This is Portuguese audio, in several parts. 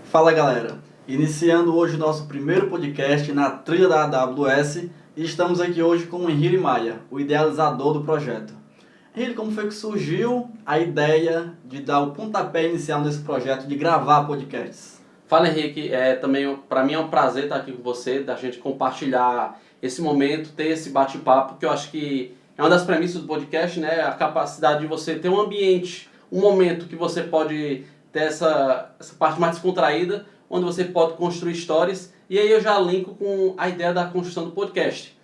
Fala galera, iniciando hoje o nosso primeiro podcast na trilha da AWS e estamos aqui hoje com o Henrique Maia, o idealizador do projeto. Henrique, como foi que surgiu a ideia de dar o pontapé inicial nesse projeto de gravar podcasts? Fala Henrique, também para mim é um prazer estar aqui com você, da gente compartilhar esse momento, ter esse bate-papo, que eu acho que é uma das premissas do podcast, né? A capacidade de você ter um ambiente, um momento que você pode ter essa parte mais descontraída, onde você pode construir histórias, e aí eu já linko com a ideia da construção do podcast.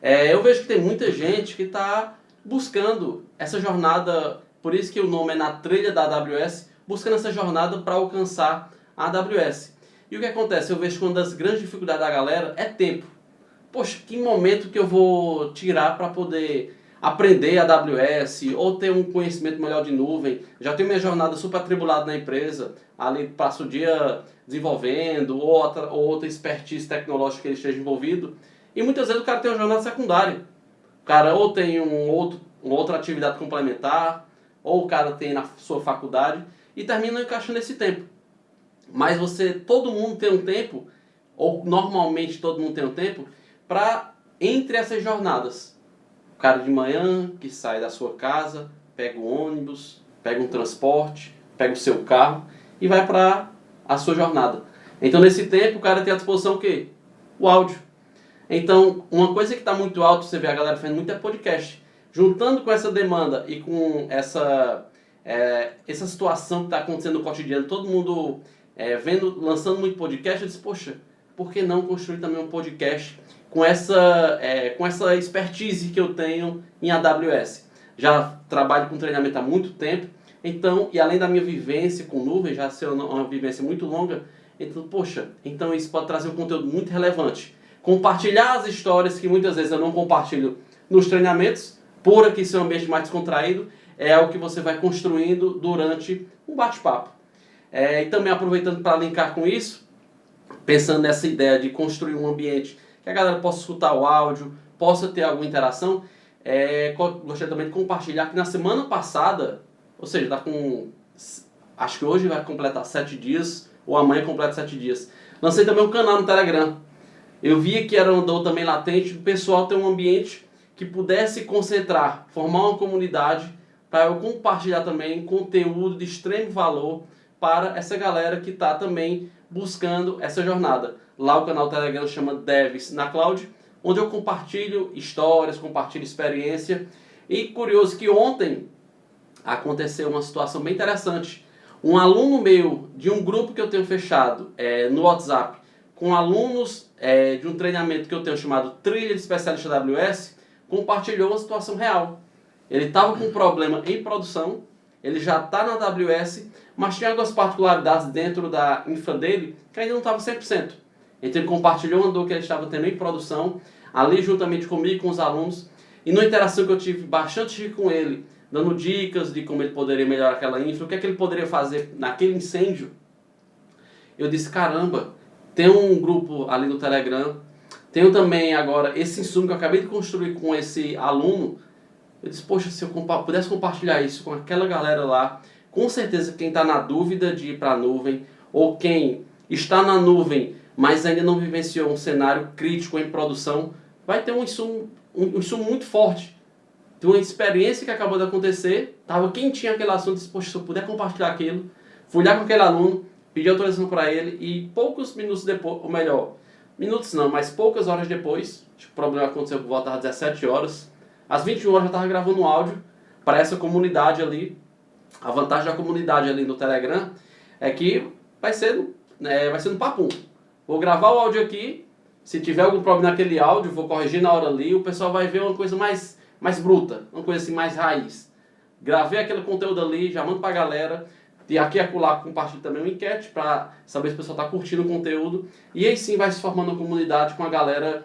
Eu vejo que tem muita gente que está buscando essa jornada, por isso que o nome é Na Trilha da AWS, buscando essa jornada para alcançar a AWS. E o que acontece? Eu vejo que uma das grandes dificuldades da galera é tempo. Poxa, que momento que eu vou tirar para poder aprender a AWS ou ter um conhecimento melhor de nuvem? Já tenho minha jornada super atribulada na empresa, ali passo o dia desenvolvendo ou outra expertise tecnológica que ele esteja envolvido. E muitas vezes o cara tem uma jornada secundária. O cara ou tem uma outra atividade complementar, ou o cara tem na sua faculdade e termina encaixando esse tempo. Mas todo mundo tem um tempo, ou normalmente todo mundo tem um tempo, para entre essas jornadas. O cara de manhã que sai da sua casa, pega o ônibus, pega um transporte, pega o seu carro e vai para a sua jornada. Então nesse tempo o cara tem à disposição o quê? O áudio. Então uma coisa que está muito alto, você vê a galera fazendo muito é podcast. Juntando com essa demanda e com essa situação que está acontecendo no cotidiano, todo mundo lançando muito podcast, eu disse, poxa, por que não construir também um podcast com essa expertise que eu tenho em AWS? Já trabalho com treinamento há muito tempo, então, e além da minha vivência com nuvem, já ser uma vivência muito longa, então, poxa, então isso pode trazer um conteúdo muito relevante. Compartilhar as histórias que muitas vezes eu não compartilho nos treinamentos, por aqui ser um ambiente mais descontraído, é o que você vai construindo durante um bate-papo. E também aproveitando para linkar com isso, pensando nessa ideia de construir um ambiente que a galera possa escutar o áudio, possa ter alguma interação, gostaria também de compartilhar que na semana passada, ou seja, acho que hoje vai completar 7 dias, ou amanhã completa 7 dias, lancei também um canal no Telegram. Eu via que era uma dor também latente, o pessoal ter um ambiente que pudesse concentrar, formar uma comunidade, para eu compartilhar também conteúdo de extremo valor para essa galera que está também buscando essa jornada. Lá o canal Telegram chama Devs na Cloud, onde eu compartilho histórias, compartilho experiência. E curioso que ontem aconteceu uma situação bem interessante. Um aluno meu, de um grupo que eu tenho fechado no WhatsApp, com alunos de um treinamento que eu tenho chamado Trilha de Especialista AWS, compartilhou uma situação real. Ele estava com um problema em produção, ele já está na AWS, mas tinha algumas particularidades dentro da infra dele que ainda não estava 100%. Então ele compartilhou uma dor que ele estava tendo em produção, ali juntamente comigo e com os alunos, e numa interação que eu tive bastante rica com ele, dando dicas de como ele poderia melhorar aquela infra, o que é que ele poderia fazer naquele incêndio, eu disse, caramba, tem um grupo ali no Telegram, tenho também agora esse insumo que eu acabei de construir com esse aluno. Eu disse, poxa, se eu pudesse compartilhar isso com aquela galera lá, com certeza quem está na dúvida de ir para a nuvem, ou quem está na nuvem, mas ainda não vivenciou um cenário crítico em produção, vai ter um insumo muito forte. De uma experiência que acabou de acontecer, estava quentinho aquele assunto, disse, poxa, se eu puder compartilhar aquilo, fui lá com aquele aluno, pedi autorização para ele, e poucos minutos depois, ou melhor, minutos não, mas poucas horas depois, acho que o problema aconteceu por volta das 17 horas, às 21 horas eu estava gravando um áudio para essa comunidade ali. A vantagem da comunidade ali no Telegram é que vai ser no papum. Vou gravar o áudio aqui, se tiver algum problema naquele áudio, vou corrigir na hora ali, o pessoal vai ver uma coisa mais bruta, uma coisa assim mais raiz. Gravei aquele conteúdo ali, já mando para a galera, e aqui e acolá compartilho também uma enquete para saber se o pessoal está curtindo o conteúdo, e aí sim vai se formando uma comunidade com a galera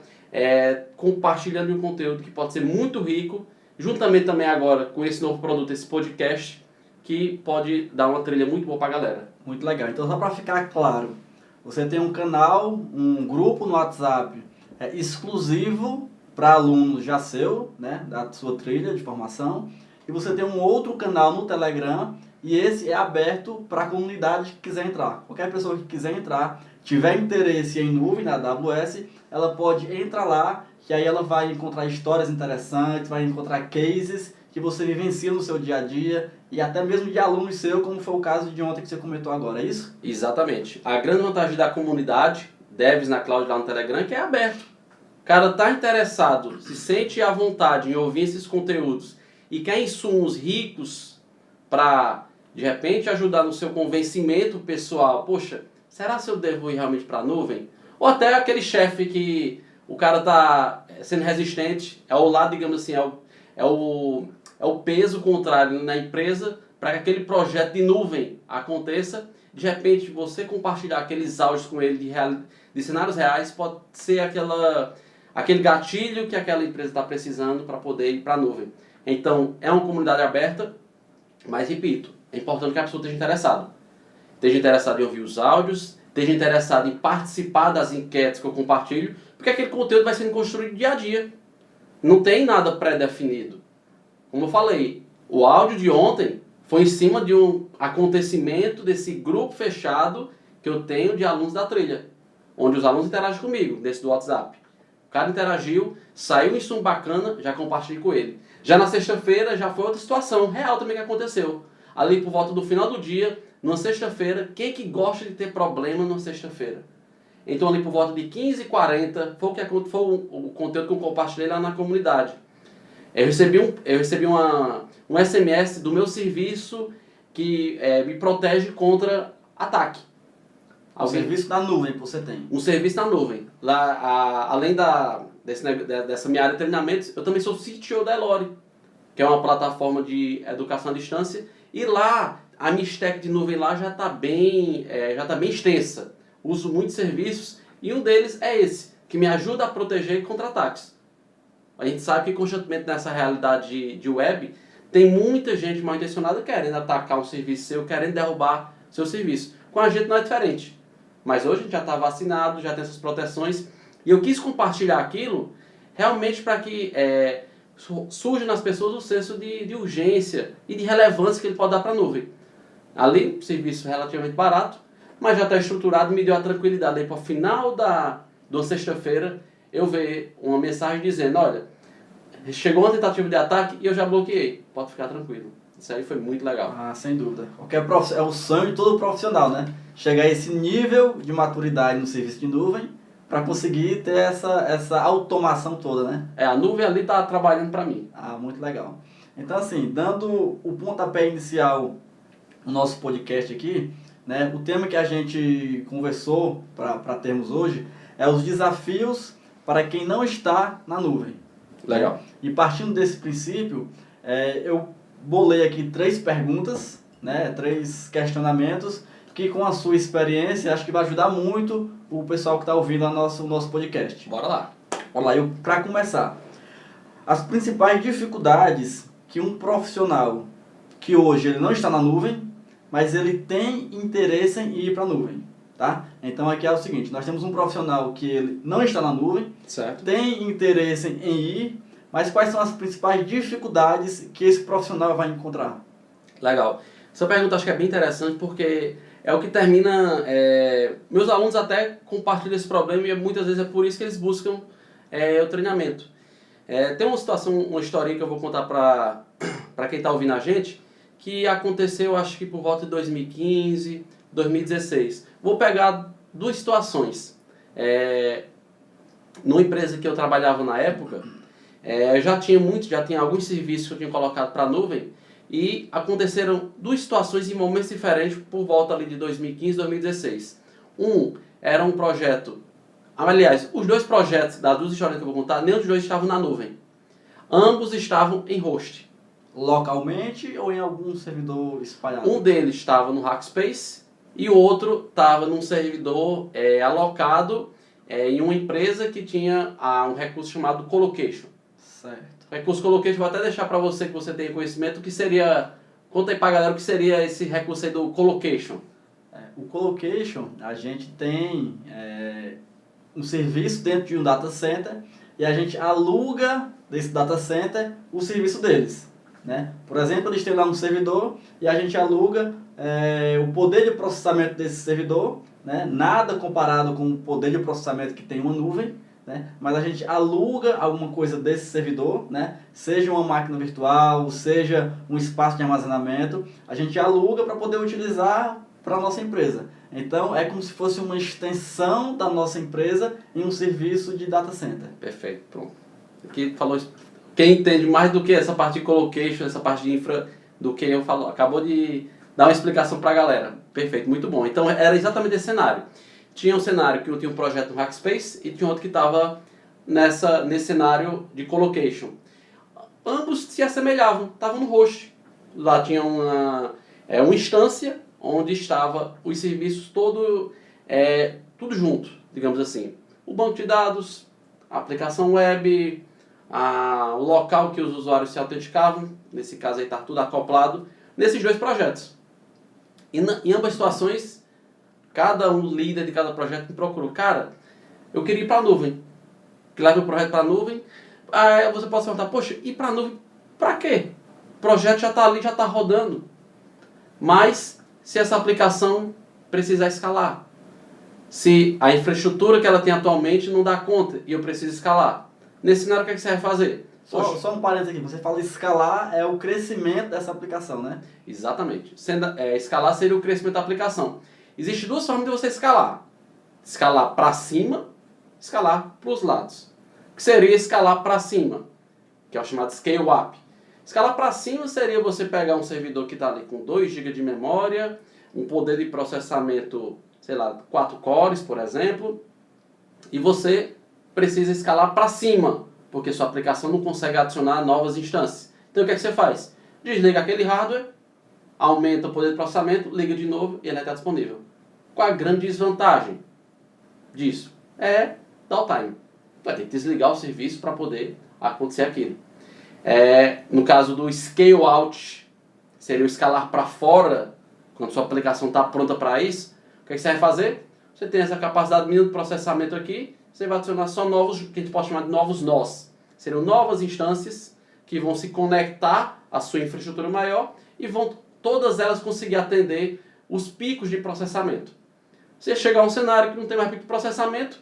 compartilhando um conteúdo que pode ser muito rico, juntamente também agora com esse novo produto, esse podcast, que pode dar uma trilha muito boa para a galera. Muito legal. Então, só para ficar claro, você tem um canal, um grupo no WhatsApp exclusivo para alunos já seu, né, da sua trilha de formação, e você tem um outro canal no Telegram e esse é aberto para a comunidade que quiser entrar. Qualquer pessoa que quiser entrar, tiver interesse em nuvem na AWS, ela pode entrar lá, que aí ela vai encontrar histórias interessantes, vai encontrar cases que você vivencia no seu dia a dia, e até mesmo de alunos seu, como foi o caso de ontem que você comentou agora, é isso? Exatamente. A grande vantagem da comunidade, Devs na Cloud lá no Telegram, é que é aberto. O cara está interessado, se sente à vontade em ouvir esses conteúdos e quer insumos ricos para, de repente, ajudar no seu convencimento pessoal. Poxa, será que eu devo ir realmente para a nuvem? Ou até aquele chefe que o cara está sendo resistente, é o lado, digamos assim, é o peso contrário na empresa para que aquele projeto de nuvem aconteça. De repente, você compartilhar aqueles áudios com ele de cenários reais pode ser aquele gatilho que aquela empresa está precisando para poder ir para a nuvem. Então, é uma comunidade aberta, mas repito, é importante que a pessoa esteja interessada. Esteja interessada em ouvir os áudios, esteja interessada em participar das enquetes que eu compartilho, porque aquele conteúdo vai sendo construído dia a dia. Não tem nada pré-definido. Como eu falei, o áudio de ontem foi em cima de um acontecimento desse grupo fechado que eu tenho de alunos da trilha, onde os alunos interagem comigo, desse do WhatsApp. O cara interagiu, saiu um insumo bacana, já compartilhei com ele. Já na sexta-feira já foi outra situação real também que aconteceu. Ali por volta do final do dia, numa sexta-feira, quem que gosta de ter problema numa sexta-feira? Então ali por volta de 15h40 foi o conteúdo que eu compartilhei lá na comunidade. Eu recebi um SMS do meu serviço que me protege contra ataque. O serviço da nuvem que você tem. Um serviço na nuvem. Lá, além dessa minha área de treinamentos, eu também sou CTO da Elore, que é uma plataforma de educação à distância. E lá, a minha stack de nuvem lá já está bem extensa. Uso muitos serviços e um deles é esse, que me ajuda a proteger contra ataques. A gente sabe que constantemente nessa realidade de web, tem muita gente mal intencionada querendo atacar um serviço seu, querendo derrubar seu serviço. Com a gente não é diferente. Mas hoje a gente já está vacinado, já tem essas proteções. E eu quis compartilhar aquilo realmente para que surja nas pessoas o senso de urgência e de relevância que ele pode dar para a nuvem. Ali, serviço relativamente barato, mas já está estruturado e me deu a tranquilidade. Aí para o final da sexta-feira, eu ver uma mensagem dizendo, olha, chegou uma tentativa de ataque e eu já bloqueei. Pode ficar tranquilo. Isso aí foi muito legal. Ah, sem dúvida. É o sonho de todo profissional, né? Chegar a esse nível de maturidade no serviço de nuvem para conseguir ter essa automação toda, né? A nuvem ali está trabalhando para mim. Ah, muito legal. Então, assim, dando o pontapé inicial no nosso podcast aqui, né? O tema que a gente conversou para termos hoje é os desafios para quem não está na nuvem. Legal. E partindo desse princípio, eu bolei aqui 3 perguntas, né, 3 questionamentos, que com a sua experiência, acho que vai ajudar muito o pessoal que está ouvindo o nosso podcast. Bora lá. Vamos lá, para começar, as principais dificuldades que um profissional que hoje ele não está na nuvem, mas ele tem interesse em ir para a nuvem, tá? Então aqui é o seguinte, nós temos um profissional que ele não está na nuvem, certo, tem interesse em ir, mas quais são as principais dificuldades que esse profissional vai encontrar? Legal. Essa pergunta acho que é bem interessante porque é o que termina... meus alunos até compartilham esse problema e muitas vezes é por isso que eles buscam o treinamento. Tem uma situação, uma historinha que eu vou contar para quem está ouvindo a gente, que aconteceu acho que por volta de 2015, 2016. Vou pegar 2 situações. Numa empresa que eu trabalhava na época, já tinha alguns serviços que eu tinha colocado para a nuvem e aconteceram 2 situações em momentos diferentes por volta ali de 2015 2016. Era um projeto... Aliás, os 2 projetos das 2 histórias que eu vou contar, nenhum dos 2 estavam na nuvem. Ambos estavam em host. Localmente ou em algum servidor espalhado? Um deles estava no Rackspace e o outro estava num servidor alocado em uma empresa que tinha um recurso chamado Colocation. Certo. Recurso Colocation, vou até deixar para você que você tenha conhecimento, que seria... Conta aí para a galera o que seria esse recurso aí do Colocation. O Colocation, a gente tem um serviço dentro de um data center e a gente aluga desse data center o serviço deles. né? Por exemplo, eles têm lá um servidor e a gente aluga o poder de processamento desse servidor, né? Nada comparado com o poder de processamento que tem uma nuvem, né? Mas a gente aluga alguma coisa desse servidor, né? Seja uma máquina virtual, seja um espaço de armazenamento, a gente aluga para poder utilizar para a nossa empresa. Então, é como se fosse uma extensão da nossa empresa em um serviço de data center. Perfeito, pronto. Aqui falou, quem entende mais do que essa parte de colocation, essa parte de infra, do que eu falo, acabou de dar uma explicação para a galera. Perfeito, muito bom. Então, era exatamente esse cenário. Tinha um cenário que eu tinha um projeto no Rackspace e tinha outro que estava nesse cenário de colocation. Ambos se assemelhavam, estavam no host. Lá tinha uma instância onde estava os serviços tudo junto, digamos assim. O banco de dados, a aplicação web, o local que os usuários se autenticavam, nesse caso aí está tudo acoplado, nesses dois projetos. E em ambas situações, cada um líder de cada projeto me procurou. Cara, eu queria ir para a nuvem. Leva o projeto para a nuvem. Aí você pode perguntar, poxa, ir para a nuvem para quê? O projeto já está ali, já está rodando. Mas se essa aplicação precisar escalar, se a infraestrutura que ela tem atualmente não dá conta e eu preciso escalar, nesse cenário o que é que você vai fazer? Só um parênteses aqui, você fala escalar é o crescimento dessa aplicação, né? Exatamente. Escalar seria o crescimento da aplicação. Existem duas formas de você escalar. Escalar para cima, escalar para os lados. O que seria escalar para cima? Que é o chamado scale up. Escalar para cima seria você pegar um servidor que está ali com 2 GB de memória, um poder de processamento, sei lá, 4 cores, por exemplo, e você precisa escalar para cima, porque sua aplicação não consegue adicionar novas instâncias. Então o que é que você faz? Desliga aquele hardware, aumenta o poder de processamento, liga de novo e ele está disponível. Qual a grande desvantagem disso? É downtime. Vai ter que desligar o serviço para poder acontecer aquilo. No caso do scale out, seria o escalar para fora, quando sua aplicação está pronta para isso. O que você vai fazer? Você tem essa capacidade mínima de processamento aqui, você vai adicionar só novos, que a gente pode chamar de novos nós. Seriam novas instâncias que vão se conectar à sua infraestrutura maior e vão todas elas conseguir atender os picos de processamento. Você chegar a um cenário que não tem mais pico de processamento,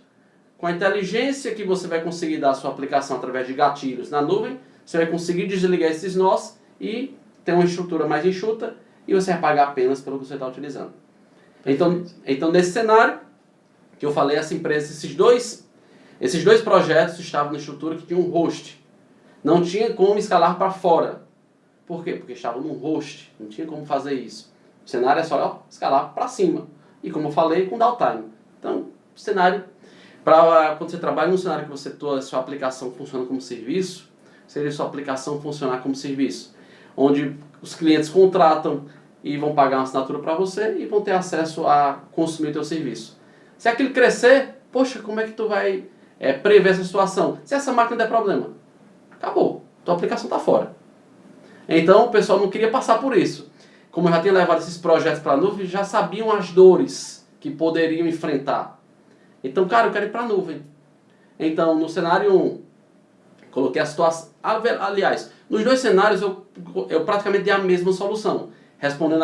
com a inteligência que você vai conseguir dar à sua aplicação através de gatilhos na nuvem, você vai conseguir desligar esses nós e ter uma estrutura mais enxuta e você vai pagar apenas pelo que você está utilizando. Então, nesse cenário que eu falei, essa empresa, esses dois projetos estavam na estrutura que tinha um host. Não tinha como escalar para fora. Por quê? Porque estavam num host. Não tinha como fazer isso. O cenário é só escalar para cima. E como eu falei, com downtime. Então, o cenário, quando você trabalha num cenário que sua aplicação funciona como serviço, seria sua aplicação funcionar como serviço. Onde os clientes contratam e vão pagar uma assinatura para você e vão ter acesso a consumir o teu serviço. Se aquilo crescer, poxa, como é que tu vai prever essa situação? Se essa máquina der problema, acabou. Tua aplicação está fora. Então, o pessoal não queria passar por isso. Como eu já tinha levado esses projetos para a nuvem, já sabiam as dores que poderiam enfrentar. Então, cara, eu quero ir para a nuvem. Então, no cenário 1, coloquei a situação... Aliás, nos dois cenários eu praticamente dei a mesma solução. Respondendo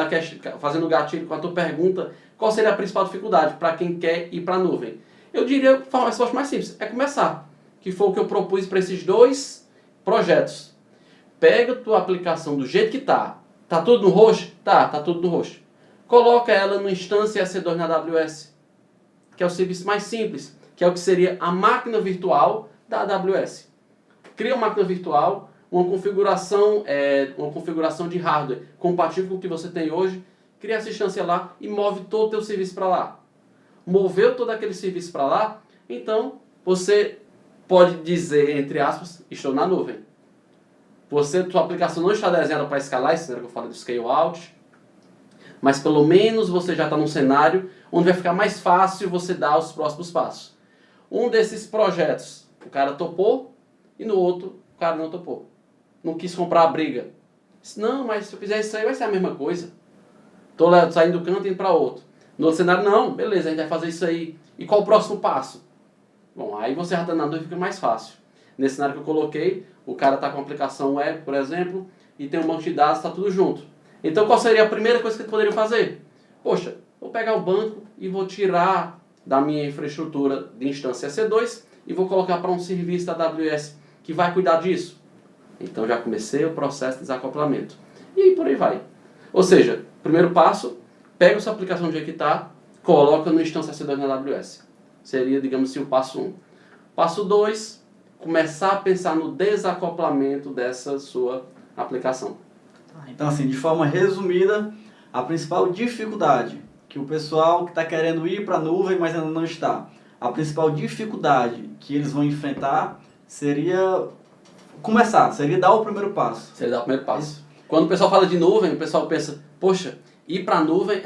fazendo o gatilho com a tua pergunta, qual seria a principal dificuldade para quem quer ir para a nuvem? Eu diria a resposta mais simples, é começar. Que foi o que eu propus para esses dois projetos. Pega a tua aplicação do jeito que está. Está tudo no host? Tá tudo no host. Coloca ela no instância EC2 na AWS, que é o serviço mais simples, que é o que seria a máquina virtual da AWS. Cria uma máquina virtual, uma configuração de hardware compatível com o que você tem hoje, cria essa instância lá e move todo o teu serviço para lá. Moveu todo aquele serviço para lá, então você pode dizer, entre aspas, estou na nuvem. Sua aplicação não está desenhada para escalar, isso era o que eu falei do scale out, mas pelo menos você já está num cenário onde vai ficar mais fácil você dar os próximos passos. Um desses projetos, o cara topou, e no outro, o cara não topou. Não quis comprar a briga. Disse, não, mas se eu fizer isso aí vai ser a mesma coisa. Estou saindo do canto e indo para outro. No outro cenário, não, beleza, a gente vai fazer isso aí. E qual o próximo passo? Bom, aí você já está na dúvida e fica mais fácil. Nesse cenário que eu coloquei, o cara está com a aplicação web, por exemplo, e tem um banco de dados, está tudo junto. Então qual seria a primeira coisa que eles poderiam fazer? Poxa, vou pegar o banco e vou tirar da minha infraestrutura de instância EC2 e vou colocar para um serviço da AWS que vai cuidar disso. Então já comecei o processo de desacoplamento. E aí por aí vai. Ou seja, primeiro passo, pega essa aplicação do jeito que está, coloca no instância EC2 na AWS. Seria, digamos assim, o passo 1. Passo 2, começar a pensar no desacoplamento dessa sua aplicação. Então, assim, de forma resumida, a principal dificuldade que o pessoal que está querendo ir para a nuvem, mas ainda não está, a principal dificuldade que eles vão enfrentar seria dar o primeiro passo. Seria dar o primeiro passo. Quando o pessoal fala de nuvem, o pessoal pensa, poxa, ir para a nuvem,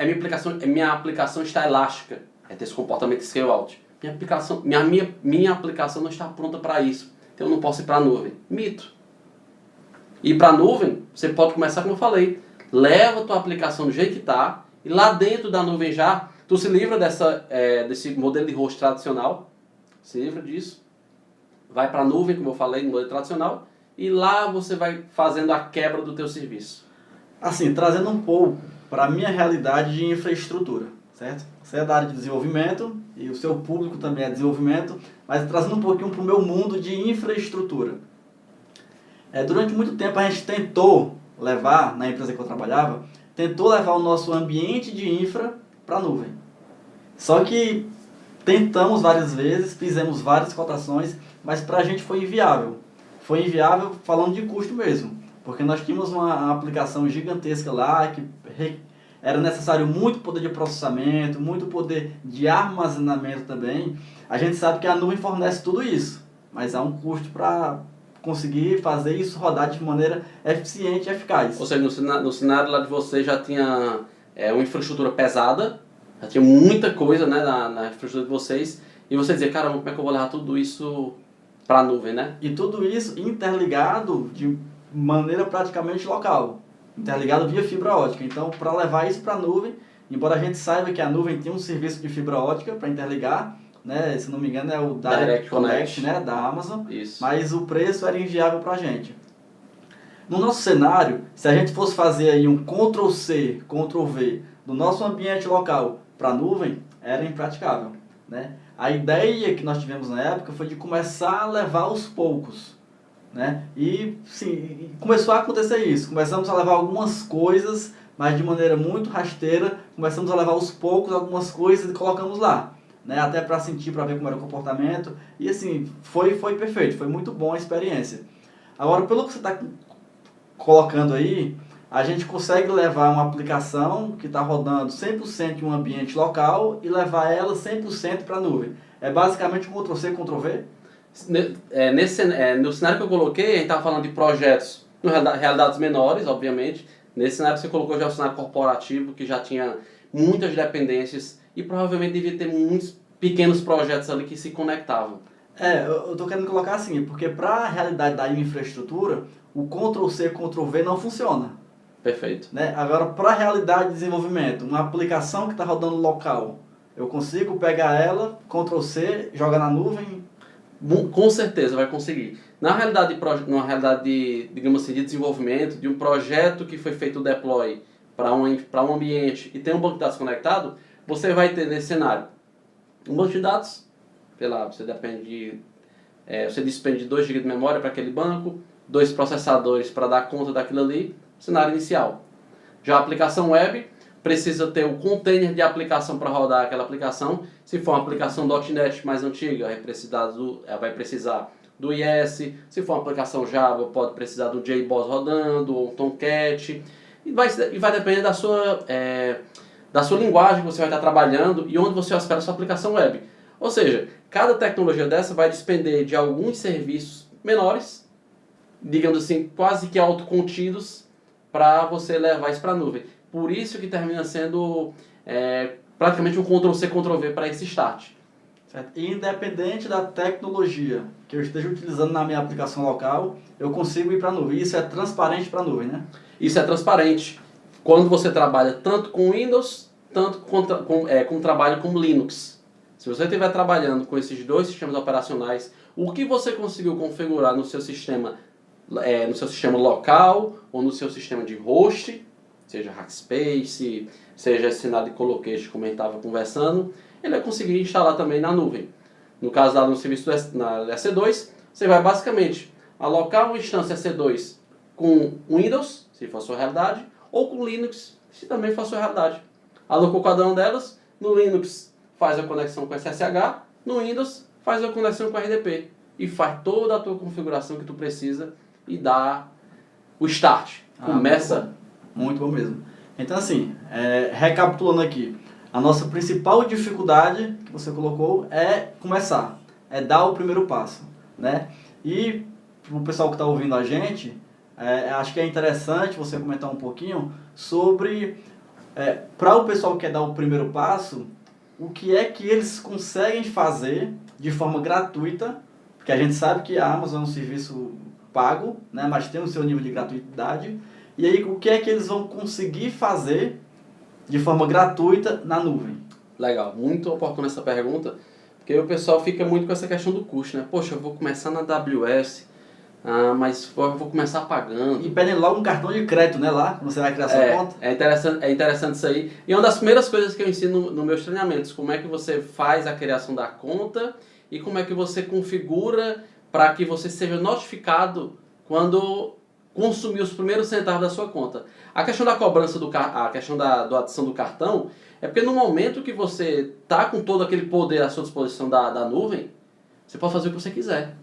minha aplicação está elástica, é ter esse comportamento scale-out. Minha aplicação não está pronta para isso, então eu não posso ir para a nuvem. Mito. Ir para a nuvem, você pode começar como eu falei, leva a tua aplicação do jeito que está, e lá dentro da nuvem já, tu se livra desse modelo de host tradicional, se livra disso, vai para a nuvem, como eu falei, no modelo tradicional, e lá você vai fazendo a quebra do teu serviço. Assim, trazendo um pouco para a minha realidade de infraestrutura, certo? Você é da área de desenvolvimento e o seu público também é desenvolvimento, mas trazendo um pouquinho para o meu mundo de infraestrutura. Durante muito tempo a gente tentou levar, na empresa que eu trabalhava, o nosso ambiente de infra para a nuvem. Só que tentamos várias vezes, fizemos várias cotações, mas para a gente foi inviável. Foi inviável falando de custo mesmo, porque nós tínhamos uma aplicação gigantesca lá, que era necessário muito poder de processamento, muito poder de armazenamento também. A gente sabe que a nuvem fornece tudo isso, mas há um custo para conseguir fazer isso rodar de maneira eficiente e eficaz. Ou seja, no cenário lá de você já tinha uma infraestrutura pesada, já tinha muita coisa, né, na infraestrutura de vocês, e você dizia, caramba, como é que eu vou levar tudo isso para a nuvem, né? E tudo isso interligado de maneira praticamente local, interligado via fibra ótica. Então, para levar isso para a nuvem, embora a gente saiba que a nuvem tem um serviço de fibra ótica para interligar, né, se não me engano é o Direct Connect, né, da Amazon, isso. Mas o preço era inviável para a gente. No nosso cenário, se a gente fosse fazer aí um Ctrl+C, Ctrl+V do nosso ambiente local para a nuvem, era impraticável, né? A ideia que nós tivemos na época foi de começar a levar aos poucos, né? E sim, começou a acontecer isso. Começamos a levar algumas coisas, mas de maneira muito rasteira. Começamos a levar aos poucos algumas coisas e colocamos lá, né? Até para sentir, para ver como era o comportamento. E assim, foi perfeito, foi muito bom a experiência. Agora, pelo que você está colocando aí, a gente consegue levar uma aplicação que está rodando 100% em um ambiente local e levar ela 100% para a nuvem. É basicamente um Ctrl+C, Ctrl+V? No cenário que eu coloquei, a gente estava falando de projetos, realidades menores, obviamente. Nesse cenário que você colocou já é um cenário corporativo, que já tinha muitas dependências e provavelmente devia ter muitos pequenos projetos ali que se conectavam. Eu estou querendo colocar assim, porque para a realidade da infraestrutura, o Ctrl+C, Ctrl+V não funciona. Perfeito. Né? Agora, para a realidade de desenvolvimento, uma aplicação que está rodando local, eu consigo pegar ela, Ctrl+C, jogar na nuvem? Com certeza vai conseguir. Na realidade, digamos assim, de desenvolvimento, de um projeto que foi feito o deploy para um ambiente e tem um banco de dados conectado, você vai ter nesse cenário um banco de dados, sei lá, você despende de 2 GB de memória para aquele banco, 2 processadores para dar conta daquilo ali, cenário inicial. Já a aplicação web precisa ter o container de aplicação para rodar aquela aplicação. Se for uma aplicação .NET mais antiga, vai precisar do IS. Se for uma aplicação Java, pode precisar do JBoss rodando, ou um Tomcat. E vai depender da sua linguagem que você vai estar trabalhando e onde você hospeda a sua aplicação web. Ou seja, cada tecnologia dessa vai despender de alguns serviços menores, digamos assim, quase que autocontidos, para você levar isso para a nuvem. Por isso que termina sendo praticamente um Ctrl+C, Ctrl+V para esse start. Certo? E independente da tecnologia que eu esteja utilizando na minha aplicação local, eu consigo ir para a nuvem. Isso é transparente para a nuvem, né? Isso é transparente. Quando você trabalha tanto com Windows, tanto com trabalho com Linux. Se você estiver trabalhando com esses 2 sistemas operacionais, o que você conseguiu configurar no seu sistema no seu sistema local ou no seu sistema de host, seja Rackspace, seja esse cenário de colocation, como a gente estava conversando, ele vai conseguir instalar também na nuvem. No caso lá no serviço na EC2, você vai basicamente alocar uma instância EC2 com Windows, se for a sua realidade, ou com Linux, se também for a sua realidade. Alocou cada uma delas, no Linux faz a conexão com SSH, no Windows faz a conexão com RDP e faz toda a tua configuração que tu precisa e dá o start. Começa. Muito bom mesmo. Então assim, recapitulando aqui, a nossa principal dificuldade que você colocou é começar, é dar o primeiro passo, né? E para o pessoal que está ouvindo a gente, acho que é interessante você comentar um pouquinho sobre, para o pessoal que quer dar o primeiro passo, o que é que eles conseguem fazer de forma gratuita, porque a gente sabe que a Amazon é um serviço pago, né, mas tem o seu nível de gratuidade, e aí o que é que eles vão conseguir fazer de forma gratuita na nuvem? Legal, muito oportuna essa pergunta, porque o pessoal fica muito com essa questão do custo, né? Poxa, eu vou começar na AWS, mas eu vou começar pagando. E pedem logo um cartão de crédito, né, lá, quando você vai criar sua conta. É interessante isso aí. E uma das primeiras coisas que eu ensino nos meus treinamentos, como é que você faz a criação da conta e como é que você configura para que você seja notificado quando consumir os primeiros centavos da sua conta. A questão da cobrança, a questão da adição do cartão, é porque no momento que você está com todo aquele poder à sua disposição da nuvem, você pode fazer o que você quiser.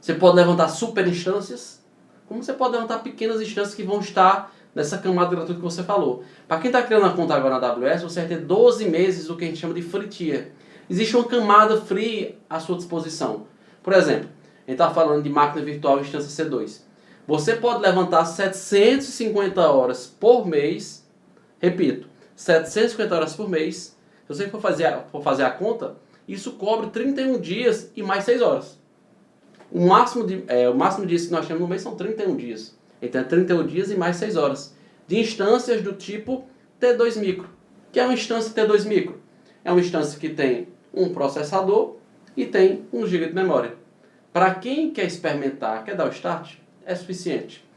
Você pode levantar super instâncias, como você pode levantar pequenas instâncias que vão estar nessa camada gratuita que você falou. Para quem está criando a conta agora na AWS, você vai ter 12 meses do que a gente chama de free tier. Existe uma camada free à sua disposição. Por exemplo, a gente está falando de máquina virtual instância C2. Você pode levantar 750 horas por mês, repito, 750 horas por mês. Se você for fazer a conta, isso cobre 31 dias e mais 6 horas. O máximo de dias que nós temos no mês são 31 dias. Então é 31 dias e mais 6 horas. De instâncias do tipo T2 Micro. Que é uma instância T2 Micro? É uma instância que tem um processador e tem 1 GB de memória. Para quem quer experimentar, quer dar o start, é suficiente.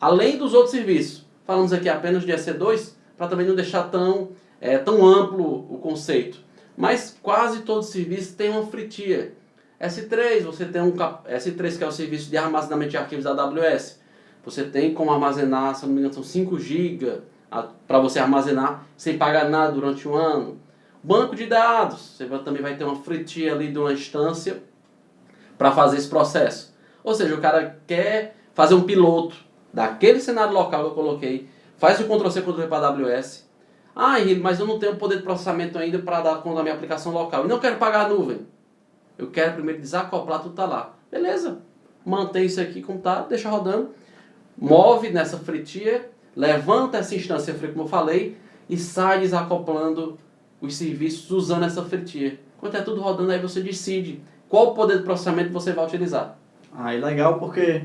Além dos outros serviços, falamos aqui apenas de EC2, para também não deixar tão amplo o conceito. Mas quase todos os serviços têm uma free tier. S3, você tem S3 que é o serviço de armazenamento de arquivos da AWS. Você tem como armazenar, se não me engano, são 5 GB para você armazenar sem pagar nada durante um ano. Banco de dados, você também vai ter uma free tier ali de uma instância para fazer esse processo. Ou seja, o cara quer fazer um piloto daquele cenário local que eu coloquei, faz o Ctrl+C, Ctrl+V para a AWS. Henrique, mas eu não tenho poder de processamento ainda para dar conta da minha aplicação local. E não quero pagar a nuvem. Eu quero primeiro desacoplar, tudo tá lá. Beleza, mantém isso aqui como tá, deixa rodando. Move nessa free tier, levanta essa instância free, como eu falei, e sai desacoplando os serviços usando essa free tier. Quando é tudo rodando, aí você decide qual o poder de processamento você vai utilizar. É legal porque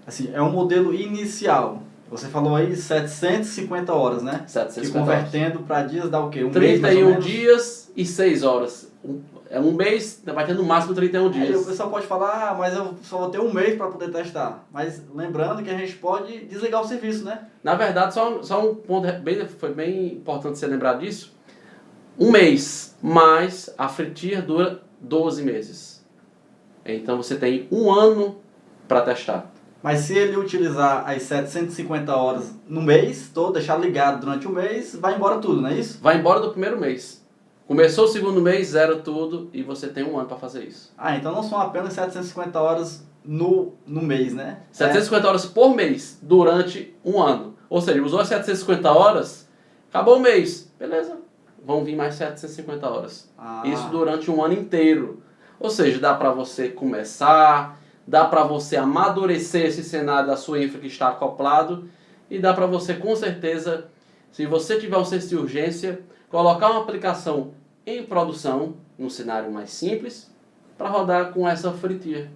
assim, é um modelo inicial. Você falou aí 750 horas, né? 750 e convertendo para dias dá o quê? 31 dias e 6 horas. Um mês vai ter no máximo 31 dias. O pessoal pode falar, mas eu só vou ter um mês para poder testar. Mas lembrando que a gente pode desligar o serviço, né? Na verdade, só um ponto, foi bem importante você lembrar disso. Um mês, mas a free tier dura 12 meses. Então você tem um ano para testar. Mas se ele utilizar as 750 horas no mês todo, deixar ligado durante o mês, vai embora tudo, não é isso? Vai embora do primeiro mês. Começou o segundo mês, zera tudo e você tem um ano para fazer isso. Então não são apenas 750 horas no mês, né? 750 horas por mês durante um ano. Ou seja, usou as 750 horas, acabou o mês. Beleza, vão vir mais 750 horas. Isso durante um ano inteiro. Ou seja, dá para você começar, dá para você amadurecer esse cenário da sua infra que está acoplado e dá para você, com certeza, se você tiver um senso de urgência, colocar uma aplicação em produção, num cenário mais simples, para rodar com essa free tier.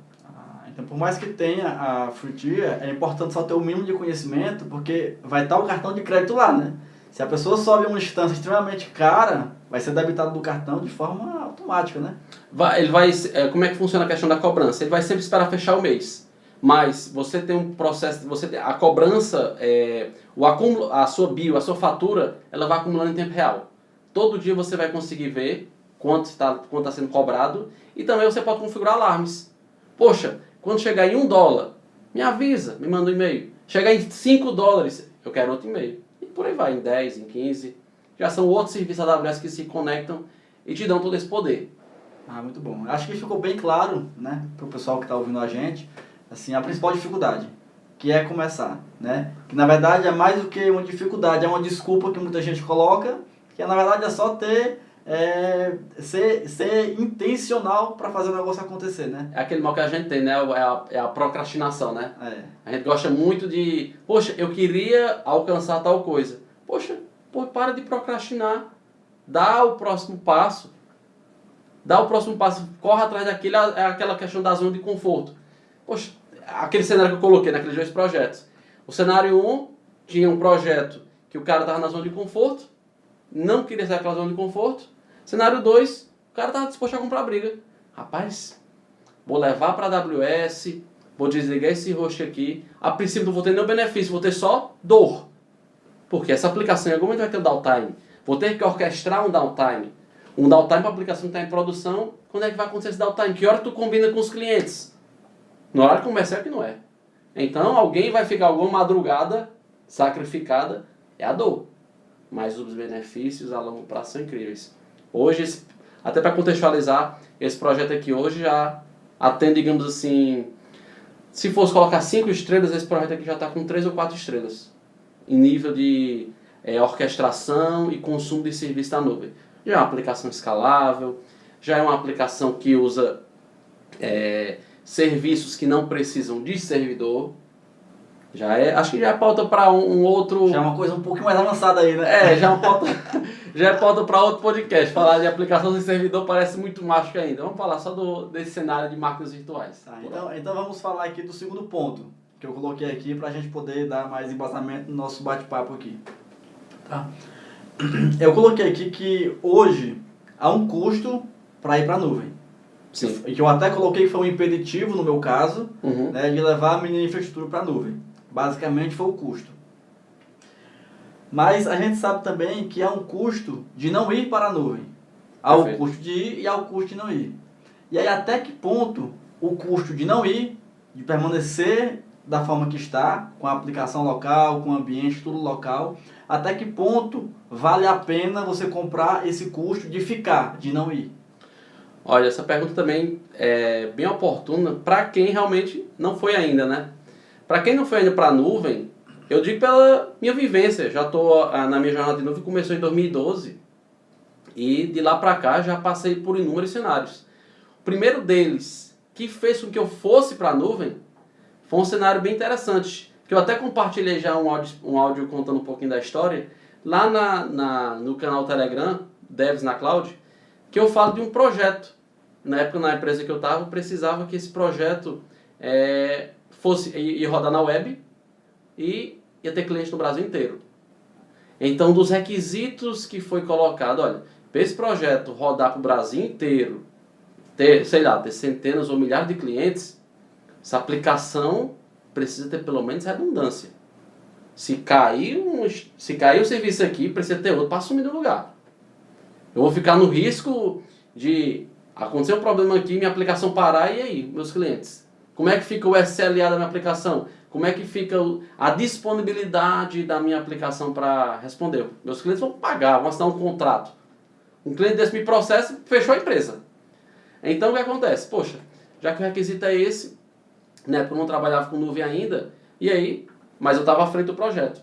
Então, por mais que tenha a free tier, é importante só ter o mínimo de conhecimento, porque vai estar o cartão de crédito lá, né? Se a pessoa sobe uma instância extremamente cara, vai ser debitado do cartão de forma automática, né? Como é que funciona a questão da cobrança? Ele vai sempre esperar fechar o mês. mas você tem um processo, você tem a cobrança, o acúmulo, a sua bio, a sua fatura, ela vai acumulando em tempo real. Todo dia você vai conseguir ver quanto está sendo cobrado e também você pode configurar alarmes. Poxa, quando chegar em $1, me avisa, me manda um e-mail. Chegar em $5, eu quero outro e-mail. E por aí vai, em 10, em 15. Já são outros serviços da AWS que se conectam e te dão todo esse poder. Ah, muito bom. Acho que ficou bem claro, né, para o pessoal que está ouvindo a gente, assim, a principal dificuldade, que é começar, né? Que na verdade é mais do que uma dificuldade, é uma desculpa que muita gente coloca, que na verdade é só ser intencional para fazer o negócio acontecer, né? É aquele mal que a gente tem, né? É a procrastinação, né? É. A gente gosta muito de, poxa, eu queria alcançar tal coisa. Poxa, para de procrastinar. Dá o próximo passo. Corre atrás daquilo, é aquela questão da zona de conforto. Poxa, aquele cenário que eu coloquei naqueles 2 projetos. O cenário 1 tinha um projeto que o cara estava na zona de conforto, não queria sair daquela zona de conforto. Cenário 2, o cara estava disposto a comprar briga. Rapaz, vou levar para a AWS, vou desligar esse host aqui. A princípio não vou ter nenhum benefício, vou ter só dor. Porque essa aplicação em algum momento vai ter um downtime. Vou ter que orquestrar um downtime. Um downtime para a aplicação que está em produção. Quando é que vai acontecer esse downtime? Que hora tu combina com os clientes? No horário comercial que não é. Então alguém vai ficar alguma madrugada sacrificada. É a dor. Mas os benefícios a longo prazo são incríveis. Hoje, até para contextualizar, esse projeto aqui hoje já atende, digamos assim, se fosse colocar 5 estrelas, esse projeto aqui já está com 3 ou 4 estrelas. Em nível de orquestração e consumo de serviço da nuvem. Já é uma aplicação escalável, já é uma aplicação que usa serviços que não precisam de servidor. Acho que já é pauta para um outro... Já é uma coisa um pouco mais avançada aí, né? Já é pauta para outro podcast. Falar de aplicação sem servidor parece muito mágico ainda. Vamos falar só desse cenário de máquinas virtuais. Tá, então vamos falar aqui do segundo ponto que eu coloquei aqui para a gente poder dar mais embasamento no nosso bate-papo aqui. Tá? Eu coloquei aqui que hoje há um custo para ir para a nuvem. Sim. Que eu até coloquei que foi um impeditivo, no meu caso, Uhum. né, de levar a minha infraestrutura para a nuvem. Basicamente foi o custo. Mas a gente sabe também que há um custo de não ir para a nuvem. Há o custo de ir e há o custo de não ir. E aí até que ponto o custo de não ir, de permanecer da forma que está, com a aplicação local, com o ambiente tudo local, até que ponto vale a pena você comprar esse custo de ficar, de não ir? Olha, essa pergunta também é bem oportuna para quem realmente não foi ainda, né? Para quem não foi ainda para a nuvem, eu digo pela minha vivência. Já estou na minha jornada de nuvem, começou em 2012 e de lá para cá já passei por inúmeros cenários. O primeiro deles que fez com que eu fosse para a nuvem foi um cenário bem interessante, que eu até compartilhei já um áudio contando um pouquinho da história, lá no canal Telegram, Devs na Cloud, que eu falo de um projeto. Na época, na empresa que eu estava, eu precisava que esse projeto fosse ir rodar na web e ia ter cliente no Brasil inteiro. Então, dos requisitos que foi colocado, olha, para esse projeto rodar para o Brasil inteiro, ter centenas ou milhares de clientes, essa aplicação precisa ter pelo menos redundância. Se cair o serviço aqui, precisa ter outro para assumir no lugar. Eu vou ficar no risco de acontecer um problema aqui, minha aplicação parar, e aí, meus clientes? Como é que fica o SLA da minha aplicação? Como é que fica a disponibilidade da minha aplicação para responder? Meus clientes vão pagar, vão assinar um contrato. Um cliente desse me processa, fechou a empresa. Então o que acontece? Poxa, já que o requisito é esse, né, porque eu não trabalhava com nuvem ainda, e aí? Mas eu estava à frente do projeto.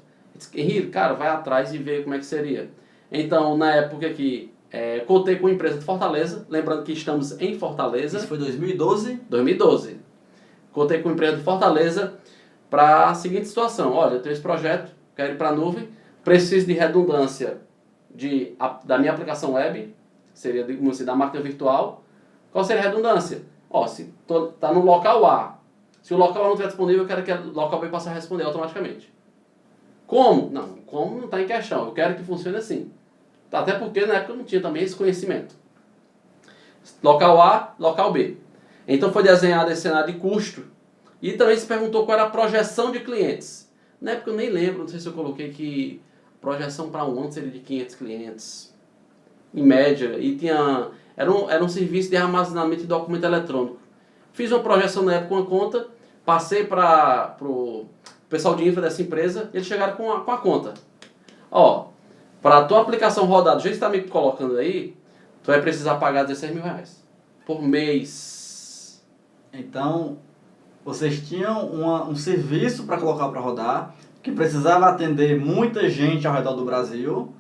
Henrique, cara, vai atrás e vê como é que seria. Então, na época que contei com uma empresa de Fortaleza, lembrando que estamos em Fortaleza. Isso foi 2012? 2012. Contei com uma empresa de Fortaleza para a seguinte situação. Olha, eu tenho esse projeto, quero ir para a nuvem, preciso de redundância da minha aplicação web, seria da máquina virtual. Qual seria a redundância? Se está no local A, se o local A não estiver disponível, eu quero que o local B passe a responder automaticamente. Como? Não, como não está em questão, eu quero que funcione assim. Até porque na época eu não tinha também esse conhecimento. Local A, local B. Então foi desenhado esse cenário de custo E também se perguntou qual era a projeção de clientes. Na época eu nem lembro, não sei se eu coloquei que projeção para um ano seria de 500 clientes, em média. E era um serviço de armazenamento de documento eletrônico. Fiz uma projeção na época com uma conta, passei para o pessoal de infra dessa empresa, eles chegaram com a conta. Ó, para a tua aplicação rodar, do jeito que você está me colocando aí, tu vai precisar pagar R$16.000 por mês. Então, vocês tinham um serviço para colocar para rodar, que precisava atender muita gente ao redor do Brasil,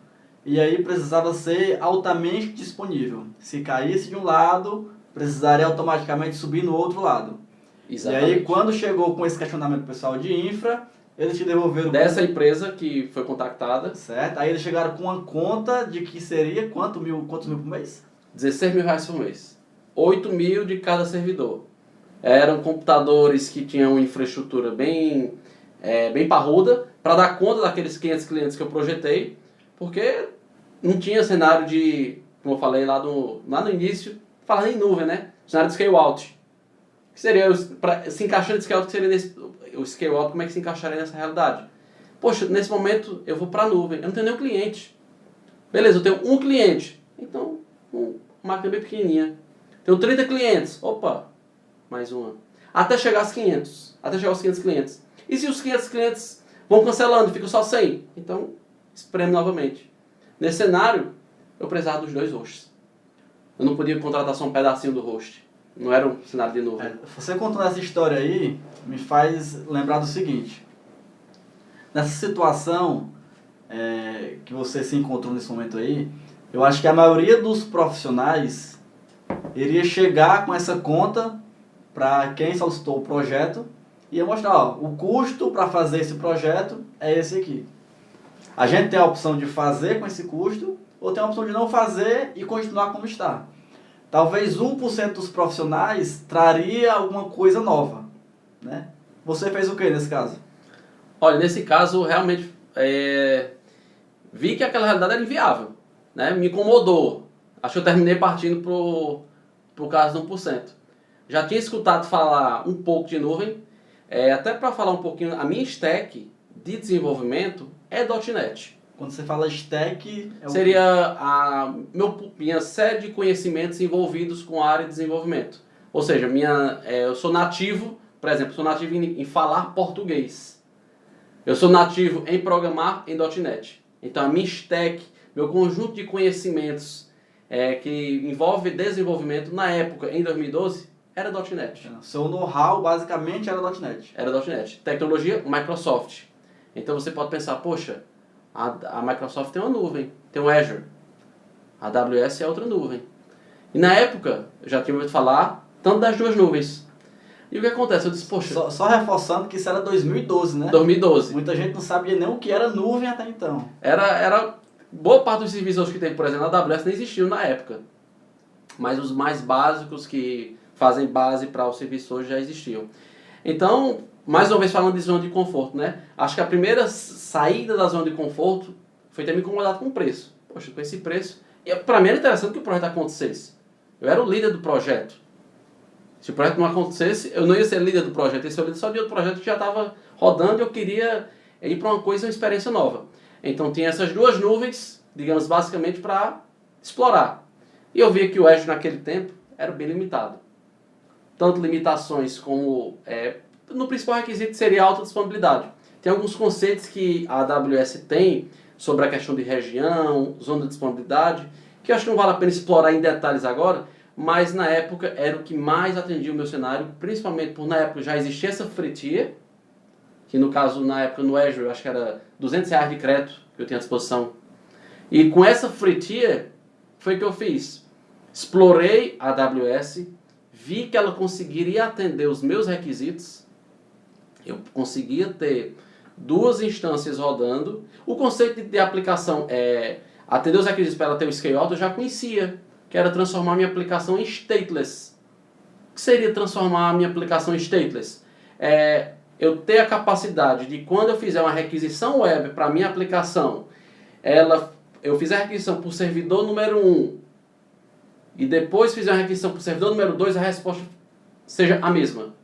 e aí precisava ser altamente disponível. Se caísse de um lado, precisaria automaticamente subir no outro lado. Exatamente. E aí, quando chegou com esse questionamento pessoal de infra, eles te devolveram... Dessa empresa que foi contactada. Certo. Aí eles chegaram com uma conta de que seria quantos mil por mês? R$16.000 por mês. 8.000 de cada servidor. Eram computadores que tinham infraestrutura bem parruda para dar conta daqueles 500 clientes que eu projetei, porque não tinha cenário de, como eu falei lá no início, falando em nuvem, né? Cenário de scale out. Que seria, se encaixando de scale out, que seria o scale out, como é que se encaixaria nessa realidade? Poxa, nesse momento eu vou para a nuvem, eu não tenho nenhum cliente. Beleza, eu tenho um cliente, então uma máquina bem pequenininha. Tenho 30 clientes, opa, mais uma. Até chegar aos 500 clientes. E se os 500 clientes vão cancelando, ficam só 100? Então, espreme novamente. Nesse cenário, eu precisava dos 2 hosts. Eu não podia contratar só um pedacinho do host. Não era um cenário de nuvem. Você contando essa história aí, me faz lembrar do seguinte. Nessa situação que você se encontrou nesse momento aí, eu acho que a maioria dos profissionais iria chegar com essa conta para quem solicitou o projeto e ia mostrar, ó, o custo para fazer esse projeto é esse aqui. A gente tem a opção de fazer com esse custo ou tem a opção de não fazer e continuar como está. Talvez 1% dos profissionais traria alguma coisa nova, né? Você fez o que nesse caso? Olha, nesse caso, realmente, vi que aquela realidade era inviável, né? Me incomodou. Acho que eu terminei partindo pro caso do 1%. Já tinha escutado falar um pouco de nuvem, até para falar um pouquinho, a minha stack de desenvolvimento é .NET. Quando você fala stack... Seria minha série de conhecimentos envolvidos com a área de desenvolvimento. Ou seja, eu sou nativo, por exemplo, sou nativo em falar português. Eu sou nativo em programar em .NET. Então a minha stack, meu conjunto de conhecimentos que envolve desenvolvimento na época, em 2012, era .NET. Seu know-how basicamente era .NET. Era .NET. Tecnologia, Microsoft. Então você pode pensar, poxa, a Microsoft tem uma nuvem, tem o Azure. A AWS é outra nuvem. E na época, eu já tinha ouvido falar tanto das duas nuvens. E o que acontece? Eu disse, poxa... Só reforçando que isso era 2012, né? 2012. Muita gente não sabia nem o que era nuvem até então. Boa parte dos serviços que tem, por exemplo, na AWS não existiam na época. Mas os mais básicos que fazem base para os serviços hoje já existiam. Então, mais uma vez falando de zona de conforto, né? Acho que a primeira saída da zona de conforto foi ter me incomodado com o preço. Poxa, com esse preço... E para mim era interessante que o projeto acontecesse. Eu era o líder do projeto. Se o projeto não acontecesse, eu não ia ser líder do projeto. Eu ia ser líder só de outro projeto que já estava rodando e eu queria ir para uma coisa, uma experiência nova. Então tinha essas duas nuvens, digamos, basicamente para explorar. E eu via que o Azure naquele tempo era bem limitado. Tanto limitações como... no principal requisito seria a alta disponibilidade. Tem alguns conceitos que a AWS tem sobre a questão de região, zona de disponibilidade, que eu acho que não vale a pena explorar em detalhes agora, mas na época era o que mais atendia o meu cenário, principalmente por na época já existia essa free tier, que no caso na época no Azure eu acho que era R$200 de crédito que eu tinha à disposição. E com essa free tier foi o que eu fiz. Explorei a AWS, vi que ela conseguiria atender os meus requisitos, eu conseguia ter 2 instâncias rodando. O conceito de aplicação atender os requisitos para ela ter o scale out eu já conhecia, que era transformar minha aplicação em stateless. O que seria transformar a minha aplicação em stateless? Eu ter a capacidade de, quando eu fizer uma requisição web para a minha aplicação, eu fizer a requisição por servidor número 1 e depois fizer a requisição por servidor número 2, a resposta seja a mesma.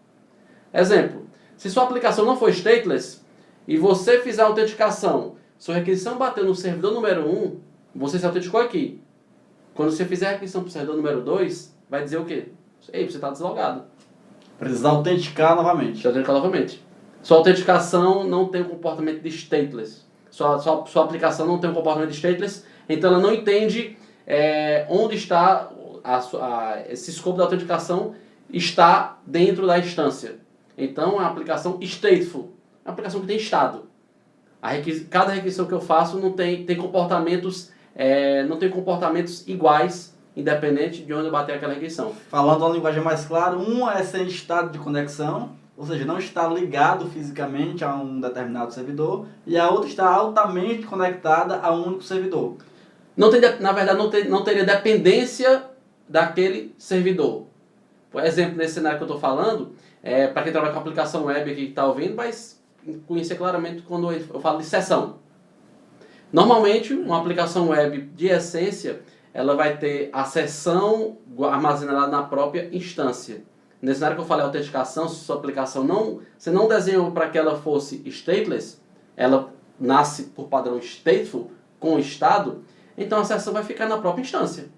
Exemplo, Se sua aplicação não for stateless e você fizer a autenticação, sua requisição bateu no servidor número 1, você se autenticou aqui. Quando você fizer a requisição para o servidor número 2, vai dizer o quê? Ei, você está deslogado. Precisa autenticar novamente. Precisa autenticar novamente. Sua autenticação não tem o comportamento de stateless. Sua aplicação não tem um comportamento de stateless, então ela não entende onde está esse escopo da autenticação está dentro da instância. Então é uma aplicação stateful, é uma aplicação que tem estado. Cada requisição que eu faço não tem comportamentos iguais, independente de onde eu bater aquela requisição. Falando uma linguagem mais clara, uma é sem estado de conexão, ou seja, não está ligado fisicamente a um determinado servidor, e a outra está altamente conectada a um único servidor. Na verdade, não teria dependência daquele servidor. Por exemplo, nesse cenário que eu estou falando, para quem trabalha com aplicação web aqui que está ouvindo, vai conhecer claramente quando eu falo de sessão. Normalmente, uma aplicação web de essência, ela vai ter a sessão armazenada na própria instância. Nesse cenário que eu falei autenticação, se sua aplicação você não desenhou para que ela fosse stateless, ela nasce por padrão stateful, com estado, então a sessão vai ficar na própria instância.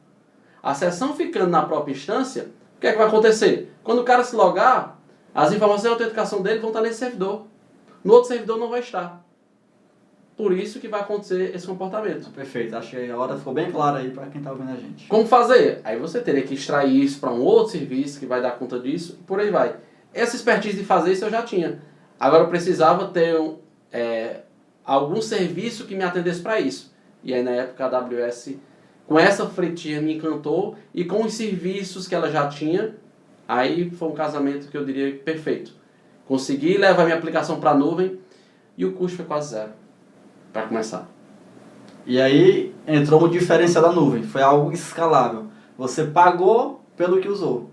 A sessão ficando na própria instância, o que é que vai acontecer? Quando o cara se logar, as informações de autenticação dele vão estar nesse servidor. No outro servidor não vai estar. Por isso que vai acontecer esse comportamento. Perfeito, acho que a hora ficou bem clara aí para quem está ouvindo a gente. Como fazer? Aí você teria que extrair isso para um outro serviço que vai dar conta disso e por aí vai. Essa expertise de fazer isso eu já tinha. Agora eu precisava ter algum serviço que me atendesse para isso. E aí na época a AWS, com essa fretinha, me encantou, e com os serviços que ela já tinha, aí foi um casamento que eu diria perfeito. Consegui levar minha aplicação para a nuvem e o custo foi quase zero, para começar. E aí entrou uma diferença da nuvem, foi algo escalável. Você pagou pelo que usou.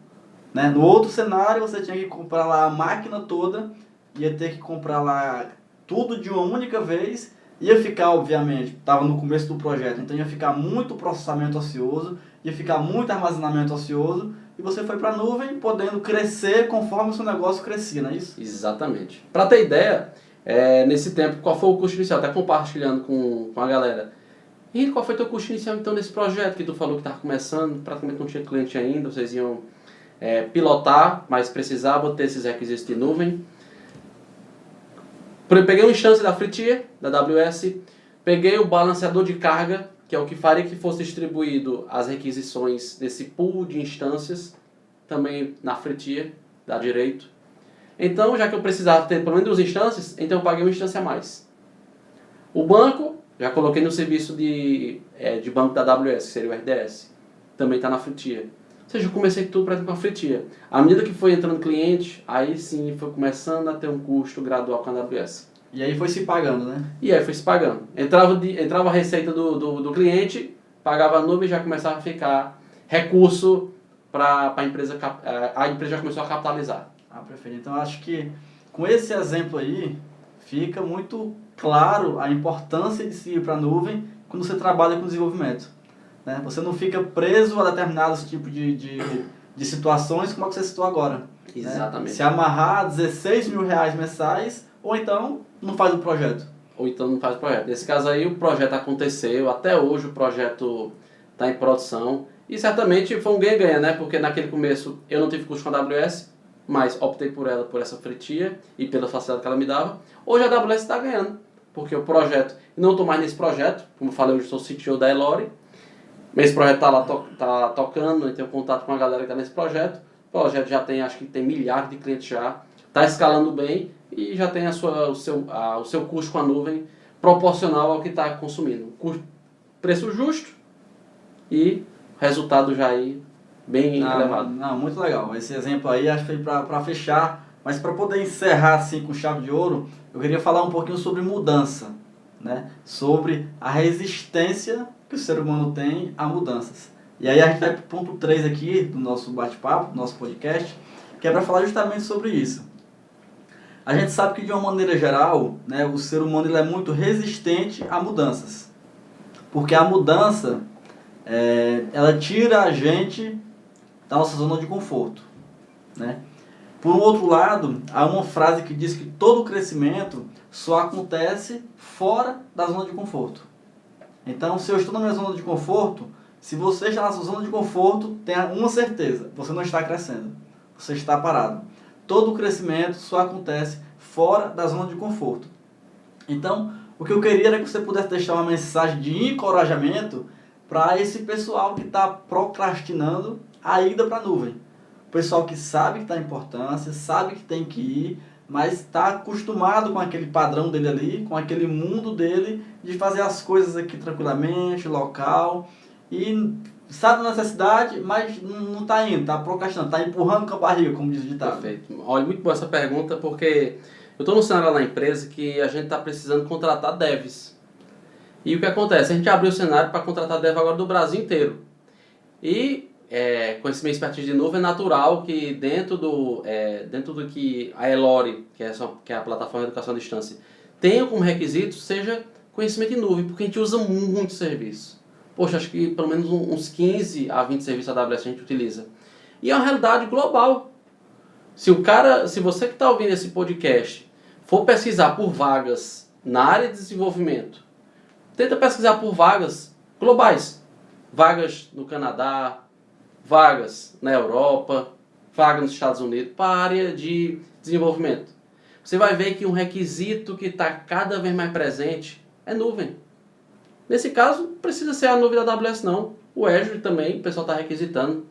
Né? No outro cenário você tinha que comprar lá a máquina toda, ia ter que comprar lá tudo de uma única vez, ia ficar, obviamente, estava no começo do projeto, então ia ficar muito processamento ocioso, ia ficar muito armazenamento ocioso, e você foi para a nuvem podendo crescer conforme o seu negócio crescia, não é isso? Exatamente. Para ter ideia, nesse tempo, qual foi o custo inicial? Até compartilhando com a galera. E qual foi o teu custo inicial então nesse projeto que tu falou que estava começando, praticamente não tinha cliente ainda, vocês iam pilotar, mas precisava ter esses requisitos de nuvem. Peguei uma instância da Fritier, da AWS, peguei o balanceador de carga, que é o que faria que fosse distribuído as requisições desse pool de instâncias, também na Fritier, dá direito. Então, já que eu precisava ter pelo menos 2 instâncias, então eu paguei uma instância a mais. O banco, já coloquei no serviço de banco da AWS, que seria o RDS, também está na Fritier. Ou seja, eu comecei tudo para com a Fritier. À medida que foi entrando cliente, aí sim foi começando a ter um custo gradual com a AWS. E aí foi se pagando, né? E aí foi se pagando. Entrava a receita do cliente, pagava a nuvem e já começava a ficar recurso para a empresa já começou a capitalizar. Ah, perfeito. Então acho que com esse exemplo aí fica muito claro a importância de se ir para a nuvem quando você trabalha com desenvolvimento. Né? Você não fica preso a determinados tipos de situações como a que você citou agora. Exatamente. Né? Se amarrar R$16 mil mensais, ou então não faz o projeto. Ou então não faz o projeto. Nesse caso aí o projeto aconteceu, até hoje o projeto está em produção. E certamente foi um ganha-ganha, né? Porque naquele começo eu não tive custo com a AWS, mas optei por essa Fritier e pela facilidade que ela me dava. Hoje a AWS está ganhando, porque o projeto, não estou mais nesse projeto, como eu falei, hoje sou CTO da Elore. Esse projeto está lá tá tocando, eu tenho contato com a galera que está nesse projeto. O projeto já tem, acho que tem milhares de clientes já, está escalando bem e já tem o seu custo com a nuvem proporcional ao que está consumindo. Preço justo e resultado já aí bem elevado. Não, muito legal. Esse exemplo aí acho que foi para fechar, mas para poder encerrar assim com chave de ouro, eu queria falar um pouquinho sobre mudança, né? Sobre a resistência que o ser humano tem a mudanças. E aí a gente vai para o ponto 3 aqui do nosso bate-papo, do nosso podcast, que é para falar justamente sobre isso. A gente sabe que de uma maneira geral, né, o ser humano ele é muito resistente a mudanças. Porque a mudança, ela tira a gente da nossa zona de conforto. Né? Por um outro lado, há uma frase que diz que todo crescimento só acontece fora da zona de conforto. Então, se eu estou na minha zona de conforto, se você está na sua zona de conforto, tenha uma certeza, você não está crescendo, você está parado. Todo crescimento só acontece fora da zona de conforto. Então, o que eu queria era que você pudesse deixar uma mensagem de encorajamento para esse pessoal que está procrastinando a ida para a nuvem. O pessoal que sabe que está a importância, sabe que tem que ir, mas está acostumado com aquele padrão dele ali, com aquele mundo dele, de fazer as coisas aqui tranquilamente, local, e sabe a necessidade, mas não está indo, está procrastinando, está empurrando com a barriga, como diz o ditado. Perfeito. Olha, muito boa essa pergunta, porque eu estou num cenário lá na empresa que a gente está precisando contratar devs. E o que acontece? A gente abriu o cenário para contratar dev agora do Brasil inteiro. E com esse meio expertise de nuvem, é natural que dentro do que a Elore, que é a plataforma de educação à distância, tenha como requisito, seja conhecimento em nuvem, porque a gente usa muito serviço. Poxa, acho que pelo menos uns 15 a 20 serviços AWS a gente utiliza. E é uma realidade global. Se você que está ouvindo esse podcast for pesquisar por vagas na área de desenvolvimento, tenta pesquisar por vagas globais. Vagas no Canadá, vagas na Europa, vagas nos Estados Unidos, para a área de desenvolvimento. Você vai ver que um requisito que está cada vez mais presente é nuvem. Nesse caso, não precisa ser a nuvem da AWS não. O Azure também, o pessoal está requisitando.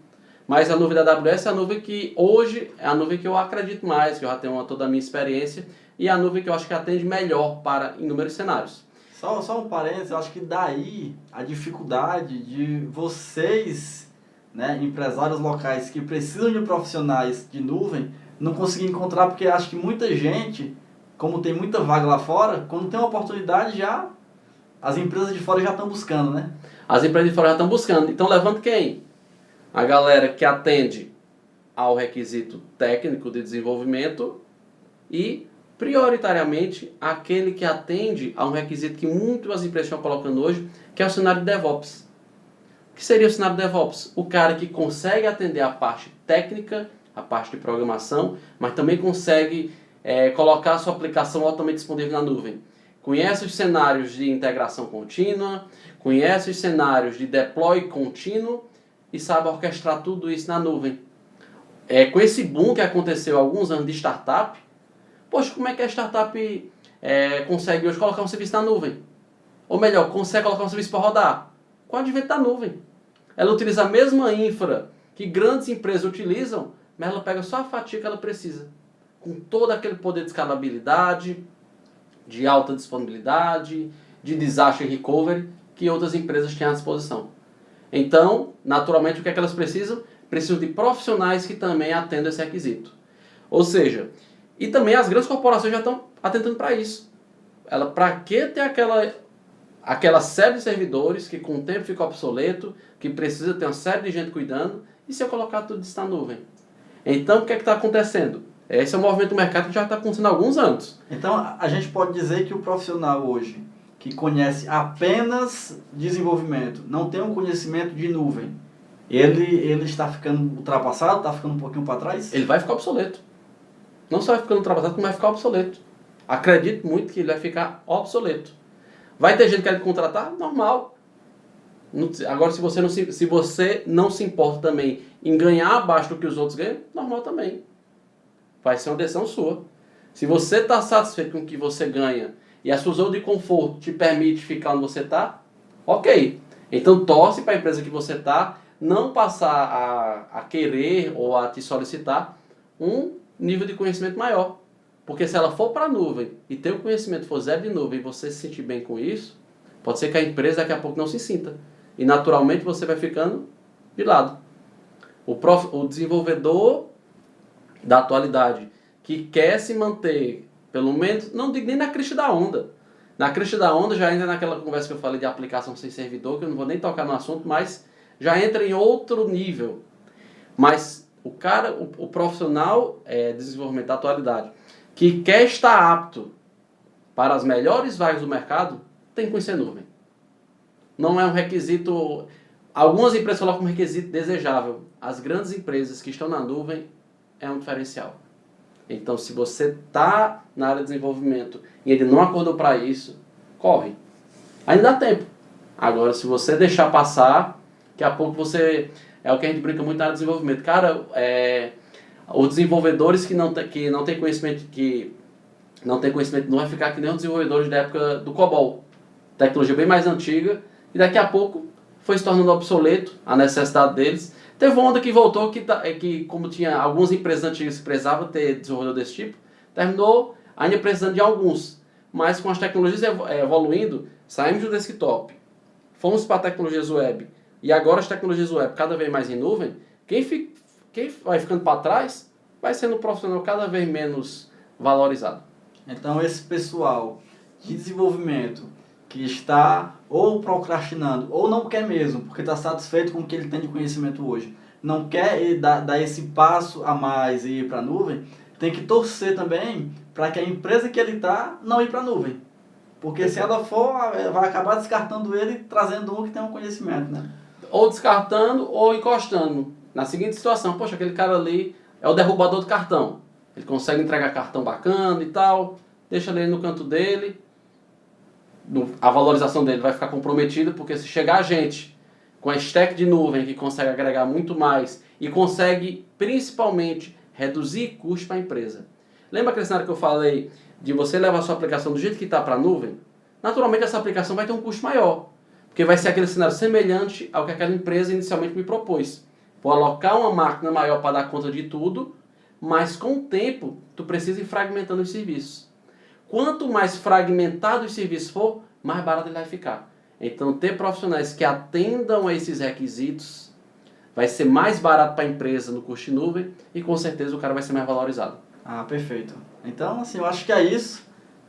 Mas a nuvem da AWS é a nuvem que hoje é a nuvem que eu acredito mais, que eu já tenho toda a minha experiência, e a nuvem que eu acho que atende melhor para inúmeros cenários. Só um parênteses, eu acho que daí a dificuldade de vocês, né, empresários locais que precisam de profissionais de nuvem, não conseguir encontrar, porque acho que muita gente, como tem muita vaga lá fora, quando tem uma oportunidade as empresas de fora já estão buscando, né? As empresas de fora já estão buscando. Então levanta quem? A galera que atende ao requisito técnico de desenvolvimento e, prioritariamente, aquele que atende a um requisito que muitas empresas estão colocando hoje, que é o cenário de DevOps. O que seria o cenário de DevOps? O cara que consegue atender a parte técnica, a parte de programação, mas também consegue colocar a sua aplicação altamente disponível na nuvem. Conhece os cenários de integração contínua, conhece os cenários de deploy contínuo e sabe orquestrar tudo isso na nuvem. Com esse boom que aconteceu há alguns anos de startup, poxa, como é que a startup consegue hoje colocar um serviço na nuvem? Ou melhor, consegue colocar um serviço para rodar? Com o advento da nuvem. Ela utiliza a mesma infra que grandes empresas utilizam, mas ela pega só a fatia que ela precisa. Com todo aquele poder de escalabilidade, de alta disponibilidade, de disaster recovery, que outras empresas têm à disposição. Então, naturalmente, o que é que elas precisam? Precisam de profissionais que também atendam esse requisito. Ou seja, e também as grandes corporações já estão atentando para isso. Para que ter aquela série de servidores que com o tempo fica obsoleto, que precisa ter uma série de gente cuidando, e se eu colocar tudo isso na nuvem? Então, o que é que está acontecendo? Esse é um movimento do mercado que já está acontecendo há alguns anos. Então, a gente pode dizer que o profissional hoje, que conhece apenas desenvolvimento, não tem um conhecimento de nuvem, ele está ficando ultrapassado, está ficando um pouquinho para trás? Ele vai ficar obsoleto. Não só vai ficando ultrapassado, como vai ficar obsoleto. Acredito muito que ele vai ficar obsoleto. Vai ter gente querendo contratar? Normal. Agora, se você não se importa também em ganhar abaixo do que os outros ganham, normal também. Vai ser uma decisão sua. Se você está satisfeito com o que você ganha e a sua zona de conforto te permite ficar onde você está, ok. Então torce para a empresa que você está não passar a querer ou a te solicitar um nível de conhecimento maior. Porque se ela for para a nuvem e teu conhecimento for zero de nuvem e você se sentir bem com isso, pode ser que a empresa daqui a pouco não se sinta. E naturalmente você vai ficando de lado. O desenvolvedor da atualidade que quer se manter, pelo menos, não digo nem na crista da onda. Na crista da onda já entra naquela conversa que eu falei de aplicação sem servidor, que eu não vou nem tocar no assunto, mas já entra em outro nível. Mas o profissional de desenvolvimento da atualidade, que quer estar apto para as melhores vagas do mercado, tem que conhecer nuvem. Não é um requisito... Algumas empresas colocam um requisito desejável. As grandes empresas que estão na nuvem é um diferencial. Então, se você está na área de desenvolvimento e ele não acordou para isso, corre. Ainda dá tempo. Agora, se você deixar passar, daqui a pouco você... É o que a gente brinca muito na área de desenvolvimento. Cara, os desenvolvedores que não têm conhecimento, não vai ficar que nem os desenvolvedores da época do COBOL. Tecnologia bem mais antiga. E daqui a pouco foi se tornando obsoleto a necessidade deles. Teve uma onda que voltou, que como tinha algumas empresas antigas que precisavam ter desenvolvedor desse tipo, terminou ainda precisando de alguns. Mas com as tecnologias evoluindo, saímos do desktop, fomos para tecnologias web, e agora as tecnologias web cada vez mais em nuvem, quem vai ficando para trás vai sendo um profissional cada vez menos valorizado. Então esse pessoal de desenvolvimento que está ou procrastinando, ou não quer mesmo, porque está satisfeito com o que ele tem de conhecimento hoje, não quer dar esse passo a mais e ir para a nuvem, tem que torcer também para que a empresa que ele está não ir para a nuvem. Porque se ela for, vai acabar descartando ele e trazendo um que tem um conhecimento, né? Ou descartando ou encostando. Na seguinte situação, poxa, aquele cara ali é o derrubador do cartão. Ele consegue entregar cartão bacana e tal, deixa ele no canto dele, a valorização dele vai ficar comprometida, porque se chegar gente com a stack de nuvem que consegue agregar muito mais e consegue principalmente reduzir custo para a empresa. Lembra aquele cenário que eu falei de você levar a sua aplicação do jeito que está para a nuvem? Naturalmente essa aplicação vai ter um custo maior, porque vai ser aquele cenário semelhante ao que aquela empresa inicialmente me propôs. Vou alocar uma máquina maior para dar conta de tudo, mas com o tempo tu precisa ir fragmentando os serviços. Quanto mais fragmentado o serviço for, mais barato ele vai ficar. Então, ter profissionais que atendam a esses requisitos vai ser mais barato para a empresa no custo de nuvem e, com certeza, o cara vai ser mais valorizado. Ah, perfeito. Então, assim, eu acho que é isso.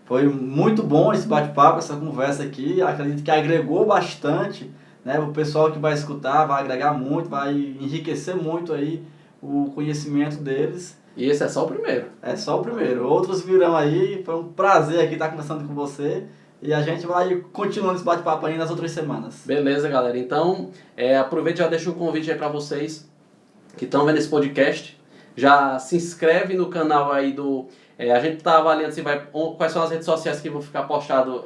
Foi muito bom esse bate-papo, essa conversa aqui. Acredito que agregou bastante, né? O pessoal que vai escutar vai agregar muito, vai enriquecer muito aí o conhecimento deles. E esse é só o primeiro. É só o primeiro. Outros virão aí. Foi um prazer aqui estar conversando com você. E a gente vai continuando esse bate-papo aí nas outras semanas. Beleza, galera. Então, aproveite e já deixa um convite aí para vocês que estão vendo esse podcast. Já se inscreve no canal aí do... a gente está avaliando quais são as redes sociais que vão ficar postado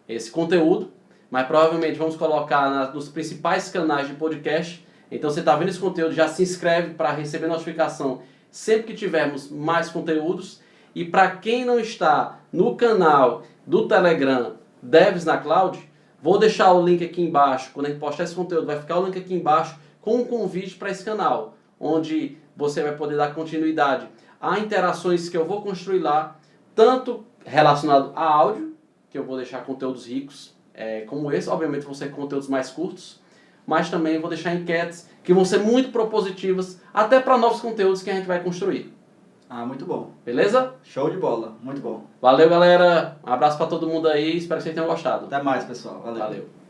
esse conteúdo. Mas provavelmente vamos colocar nos principais canais de podcast. Então, você está vendo esse conteúdo, já se inscreve para receber notificação sempre que tivermos mais conteúdos. E para quem não está no canal do Telegram Devs na Cloud, vou deixar o link aqui embaixo. Quando a gente postar esse conteúdo, vai ficar o link aqui embaixo com um convite para esse canal, onde você vai poder dar continuidade a interações que eu vou construir lá, tanto relacionado a áudio, que eu vou deixar conteúdos ricos como esse, obviamente vão ser conteúdos mais curtos, mas também vou deixar enquetes que vão ser muito propositivas, até para novos conteúdos que a gente vai construir. Ah, muito bom. Beleza? Show de bola. Muito bom. Valeu, galera. Um abraço para todo mundo aí. Espero que vocês tenham gostado. Até mais, pessoal. Valeu. Valeu.